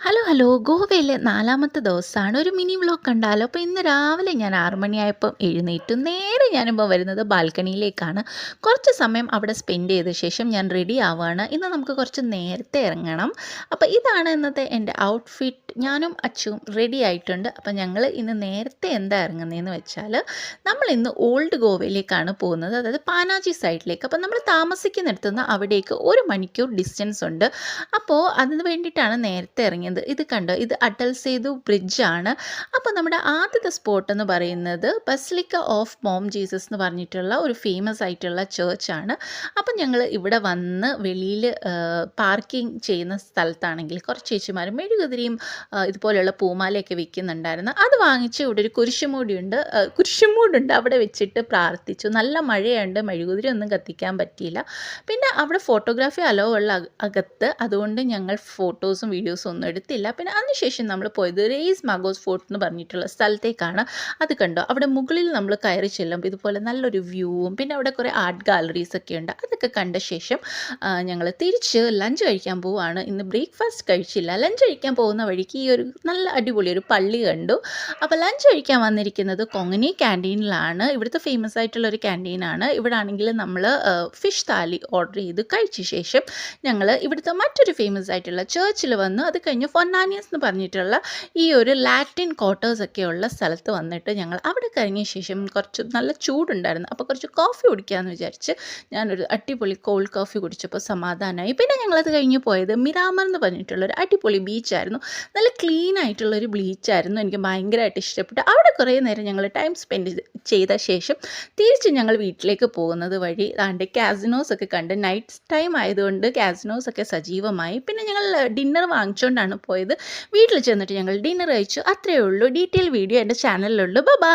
Hello hello ഗോവയിലെ നാലാമത്തെ ദിവസമാണ്. ഒരു മിനി വ്ലോഗ് കണ്ടാലോ? അപ്പോൾ ഇന്ന് രാവിലെ ഞാൻ 6 മണിയായപ്പം എഴുന്നേറ്റു. നേരെ ഞാനിപ്പോൾ വരുന്നത് ബാൽക്കണിയിലേക്കാണ്. കുറച്ച് സമയം അവിടെ സ്പെൻഡ് ചെയ്ത ശേഷം ഞാൻ റെഡി ആവുകയാണ്. ഇന്ന് നമുക്ക് കുറച്ച് നേരത്തെ ഇറങ്ങണം. അപ്പോൾ ഇതാണ് ഇന്നത്തെ എൻ്റെ ഔട്ട്ഫിറ്റ്. ഞാനും അച്ചുവും റെഡി ആയിട്ടുണ്ട്. അപ്പോൾ ഞങ്ങൾ ഇന്ന് നേരത്തെ എന്താ ഇറങ്ങുന്നതെന്ന് വെച്ചാൽ, നമ്മൾ ഇന്ന് ഓൾഡ് ഗോവയിലേക്കാണ് പോകുന്നത്, അതായത് പാനാജി സൈഡിലേക്ക്. അപ്പോൾ നമ്മൾ താമസിക്കുന്നിടത്തു നിന്ന് അവിടേക്ക് 1 മണിക്കൂർ ഡിസ്റ്റൻസ് ഉണ്ട്. അപ്പോൾ അതിന് വേണ്ടിയിട്ടാണ് നേരത്തെ ഇറങ്ങിയത്. ഇത് കണ്ടോ, ഇത് അടൽ സേതു ബ്രിഡ്ജാണ്. അപ്പോൾ നമ്മുടെ ആദ്യത്തെ സ്പോട്ട് എന്ന് പറയുന്നത് ബസിലിക്ക ഓഫ് മോം ജീസസ് എന്ന് പറഞ്ഞിട്ടുള്ള ഒരു ഫേമസ് ആയിട്ടുള്ള ചേർച്ചാണ്. അപ്പം ഞങ്ങൾ ഇവിടെ വന്ന് വെളിയിൽ പാർക്കിംഗ് ചെയ്യുന്ന സ്ഥലത്താണെങ്കിൽ കുറച്ച് ചേച്ചിമാരും മെഴുകുതിരിയും ഇതുപോലെയുള്ള പൂമാലയൊക്കെ വിൽക്കുന്നുണ്ടായിരുന്നു. അത് വാങ്ങിച്ച് ഇവിടെ ഒരു കുരിശുമൂടുണ്ട്, അവിടെ വെച്ചിട്ട് പ്രാർത്ഥിച്ചു. നല്ല മഴയുണ്ട്, മെഴുകുതിരി ഒന്നും കത്തിക്കാൻ പറ്റിയില്ല. പിന്നെ അവിടെ ഫോട്ടോഗ്രാഫി അലോ ഉള്ള അകത്ത്, അതുകൊണ്ട് ഞങ്ങൾ ഫോട്ടോസും വീഡിയോസും ഒന്നും എടുത്തില്ല. പിന്നെ അതിനുശേഷം നമ്മൾ പോയത് റേസ് മാഗോസ് ഫോർട്ട് എന്ന് പറഞ്ഞിട്ടുള്ള സ്ഥലത്തേക്കാണ്. അത് കണ്ടോ, അവിടെ മുകളിൽ നമ്മൾ കയറി ചെല്ലുമ്പോൾ ഇതുപോലെ നല്ലൊരു വ്യൂവും പിന്നെ അവിടെ കുറേ ആർട്ട് ഗാലറീസ് ഒക്കെ ഉണ്ട്. അതൊക്കെ കണ്ട ശേഷം ഞങ്ങൾ തിരിച്ച് ലഞ്ച് കഴിക്കാൻ പോവുകയാണ്. ഇന്ന് ബ്രേക്ക്ഫാസ്റ്റ് കഴിച്ചില്ല. ലഞ്ച് കഴിക്കാൻ പോകുന്ന വഴിക്ക് ഈ ഒരു നല്ല അടിപൊളി ഒരു പള്ളി കണ്ടു. അപ്പോൾ ലഞ്ച് കഴിക്കാൻ വന്നിരിക്കുന്നത് കൊങ്ങനി ക്യാൻറ്റീനിലാണ്. ഇവിടുത്തെ ഫേമസ് ആയിട്ടുള്ള ഒരു ക്യാൻറ്റീനാണ്. ഇവിടെ ആണെങ്കിൽ നമ്മൾ ഫിഷ് താലി ഓർഡർ ചെയ്ത് കഴിച്ച ശേഷം ഞങ്ങൾ ഇവിടുത്തെ മറ്റൊരു ഫേമസ് ആയിട്ടുള്ള ചേർച്ചിൽ വന്നു. അത് കഴിഞ്ഞ് ഫൊന്നാനിയസ് എന്ന് പറഞ്ഞിട്ടുള്ള ഈ ഒരു ലാറ്റിൻ ക്വാർട്ടേഴ്സ് ഒക്കെ ഉള്ള സ്ഥലത്ത് വന്നിട്ട് ഞങ്ങൾ അവിടെ കഴിഞ്ഞ ശേഷം കുറച്ച് നല്ല ചൂടുണ്ടായിരുന്നു. അപ്പോൾ കുറച്ച് കോഫി കുടിക്കാമെന്ന് വിചാരിച്ച് ഞാനൊരു അടിപൊളി കോൾഡ് കോഫി കുടിച്ചപ്പോൾ സമാധാനമായി. പിന്നെ ഞങ്ങളത് കഴിഞ്ഞ് പോയത് മിറാമർ എന്ന് പറഞ്ഞിട്ടുള്ള ഒരു അടിപൊളി ബീച്ചായിരുന്നു. നല്ല ക്ലീൻ ആയിട്ടുള്ളൊരു ബീച്ചായിരുന്നു. എനിക്ക് ഭയങ്കരമായിട്ട് ഇഷ്ടപ്പെട്ടു. അവിടെ കുറേ നേരം ഞങ്ങൾ ടൈം സ്പെൻഡ് ചെയ്ത ശേഷം തിരിച്ച് ഞങ്ങൾ വീട്ടിലേക്ക് പോകുന്നത് വഴി ദാണ്ടെ കാസിനോസ് ഒക്കെ കണ്ട്. നൈറ്റ് ടൈം ആയതുകൊണ്ട് കാസിനോസ് ഒക്കെ സജീവമായി. പിന്നെ ഞങ്ങൾ ഡിന്നർ വാങ്ങിച്ചുകൊണ്ടാണ് പോയത്. വീട്ടിൽ ചെന്നിട്ട് ഞങ്ങൾ ഡിന്നർ കഴിച്ചു. അത്രയേ ഉള്ളൂ. ഡീറ്റെയിൽ വീഡിയോ എൻ്റെ ചാനലിലുള്ളൂ. ബൈ.